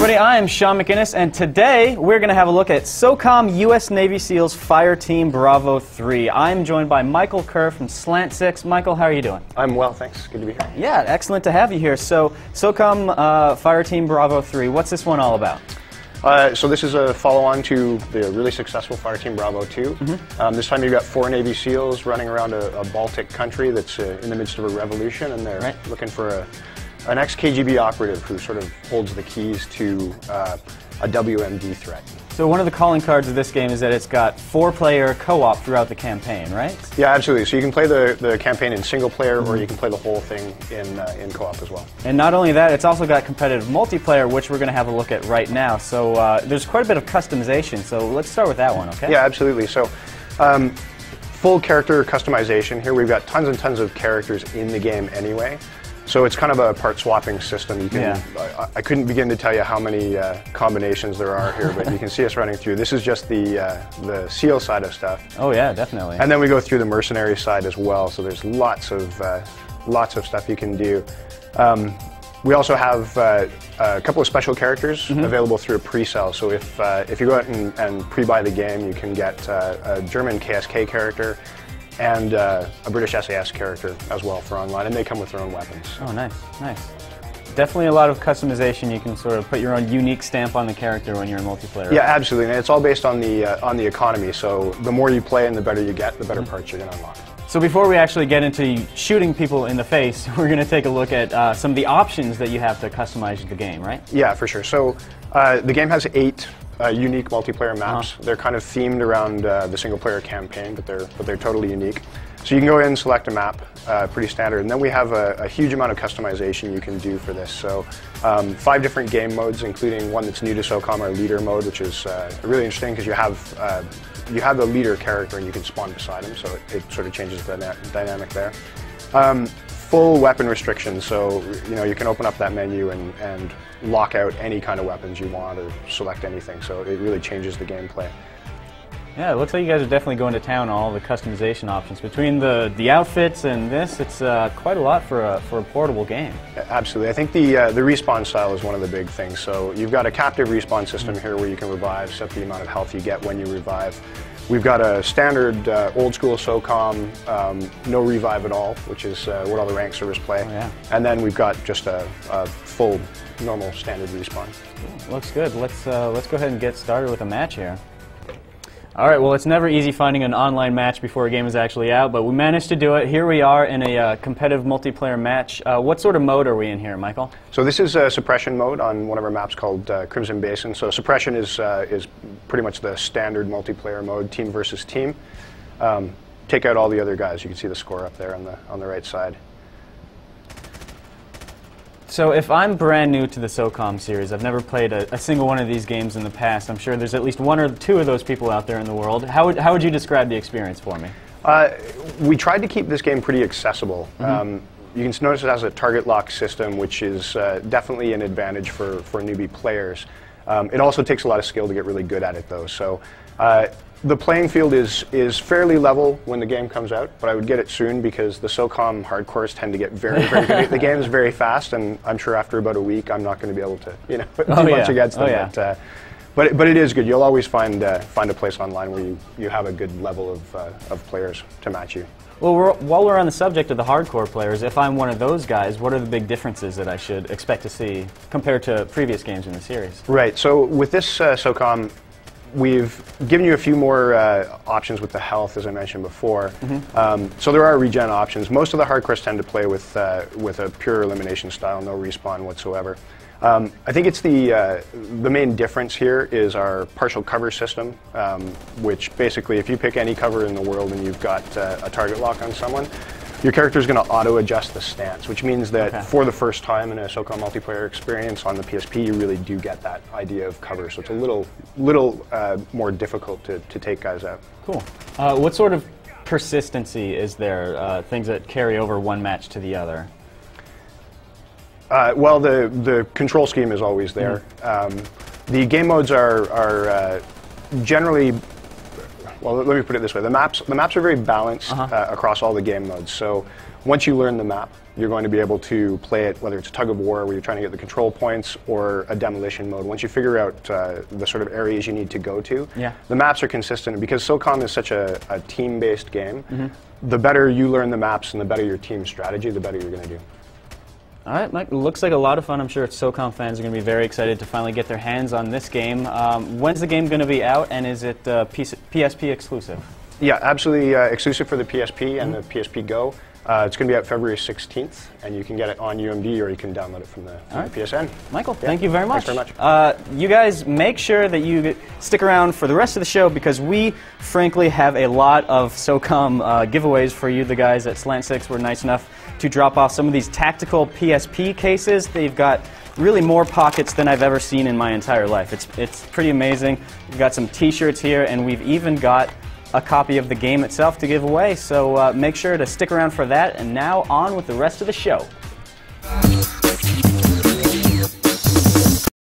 everybody, I am Sean McInnes, and today we're going to have a look at Socom U.S. Navy SEALs Fireteam Bravo 3. I'm joined by Michael Kerr from Slant 6. Michael, how are you doing? I'm well, thanks. Good to be here. Yeah, excellent to have you here. So, Socom Fireteam Bravo 3, what's this one all about? So this is a follow-on to the really successful Fireteam Bravo 2. This time you've got 4 Navy SEALs running around a Baltic country that's in the midst of a revolution, and they're looking for an ex-KGB operative who sort of holds the keys to a WMD threat. So one of the calling cards of this game is that it's got 4-player co-op throughout the campaign, right? Yeah, absolutely. So you can play the campaign in single player, or you can play the whole thing in co-op as well. And not only that, it's also got competitive multiplayer, which we're going to have a look at right now. So there's quite a bit of customization. So let's start with that one, okay? Yeah, absolutely. So full character customization here. We've got tons and tons of characters in the game anyway. So it's kind of a part swapping system. You can, I couldn't begin to tell you how many combinations there are here, but you can see us running through. This is just the SEAL side of stuff. Oh yeah, definitely. And then we go through the mercenary side as well. So there's lots of stuff you can do. We also have a couple of special characters available through a pre-sale. So if you go out and pre-buy the game, you can get a German KSK character and a British SAS character as well for online, and they come with their own weapons. Oh, nice, nice. Definitely a lot of customization. You can sort of put your own unique stamp on the character when you're in multiplayer. Yeah, absolutely, and it's all based on the economy. So the more you play and the better you get, the better parts you're going to unlock. So before we actually get into shooting people in the face, we're going to take a look at some of the options that you have to customize the game, right? Yeah, for sure. So the game has 8 unique multiplayer maps. They're kind of themed around the single-player campaign, but they're totally unique. So you can go in and select a map, pretty standard, and then we have a huge amount of customization you can do for this. So 5 different game modes, including one that's new to SOCOM, our leader mode, which is really interesting because you have the leader character and you can spawn beside him, so it sort of changes the dynamic there. Full weapon restrictions, so you can open up that menu and lock out any kind of weapons you want or select anything, so it really changes the gameplay. Yeah, it looks like you guys are definitely going to town on all the customization options. Between the outfits and this, it's quite a lot for a portable game. Absolutely. I think the respawn style is one of the big things. So you've got a captive respawn system here where you can revive, set the amount of health you get when you revive. We've got a standard old school SOCOM, no revive at all, which is what all the rank servers play. Oh, yeah. And then we've got just a full normal standard respawn. Cool. Looks good. Let's go ahead and get started with a match here. All right, well, it's never easy finding an online match before a game is actually out, but we managed to do it. Here we are in a competitive multiplayer match. What sort of mode are we in here, Michael? So this is a suppression mode on one of our maps called Crimson Basin. So suppression is pretty much the standard multiplayer mode, team versus team. Take out all the other guys. You can see the score up there on the right side. So if I'm brand new to the SOCOM series, I've never played a single one of these games in the past. I'm sure there's at least 1 or 2 of those people out there in the world. How would you describe the experience for me? We tried to keep this game pretty accessible. You can notice it has a target lock system, which is definitely an advantage for newbie players. It also takes a lot of skill to get really good at it, though. So the playing field is fairly level when the game comes out, but I would get it soon because the SOCOM hardcores tend to get very, very good at the games very fast, and I'm sure after about a week I'm not going to be able to do much against them. But it is good. You'll always find a place online where you have a good level of players to match you. Well, while we're on the subject of the hardcore players, if I'm one of those guys, what are the big differences that I should expect to see compared to previous games in the series? Right. So with this SOCOM, we've given you a few more options with the health, as I mentioned before. So there are regen options. Most of the hardcores tend to play with a pure elimination style, no respawn whatsoever. I think it's the main difference here is our partial cover system, which basically if you pick any cover in the world and you've got a target lock on someone, your character is going to auto-adjust the stance, which means that for the first time in a SOCOM multiplayer experience on the PSP, you really do get that idea of cover. So it's a little more difficult to take guys out. Cool. What sort of persistency is there? Things that carry over one match to the other? Well, the control scheme is always there. The game modes are generally Well, let me put it this way. The maps are very balanced across all the game modes. So once you learn the map, you're going to be able to play it, whether it's a tug of war where you're trying to get the control points or a demolition mode. Once you figure out the sort of areas you need to go to, the maps are consistent. Because SOCOM is such a team-based game, the better you learn the maps and the better your team strategy, the better you're going to do. All right, Mike, looks like a lot of fun. I'm sure SOCOM fans are going to be very excited to finally get their hands on this game. When's the game going to be out, and is it PSP exclusive? Yeah, absolutely exclusive for the PSP and the PSP Go. It's going to be out February 16th, and you can get it on UMD or you can download it from the PSN. Michael, thank you very much. Thanks very much. You guys make sure that you stick around for the rest of the show because we, frankly, have a lot of SOCOM giveaways for you. The guys at Slant 6 were nice enough to drop off some of these tactical PSP cases. They've got really more pockets than I've ever seen in my entire life. It's pretty amazing. We've got some t-shirts here, and we've even got a copy of the game itself to give away, so make sure to stick around for that. And now on with the rest of the show.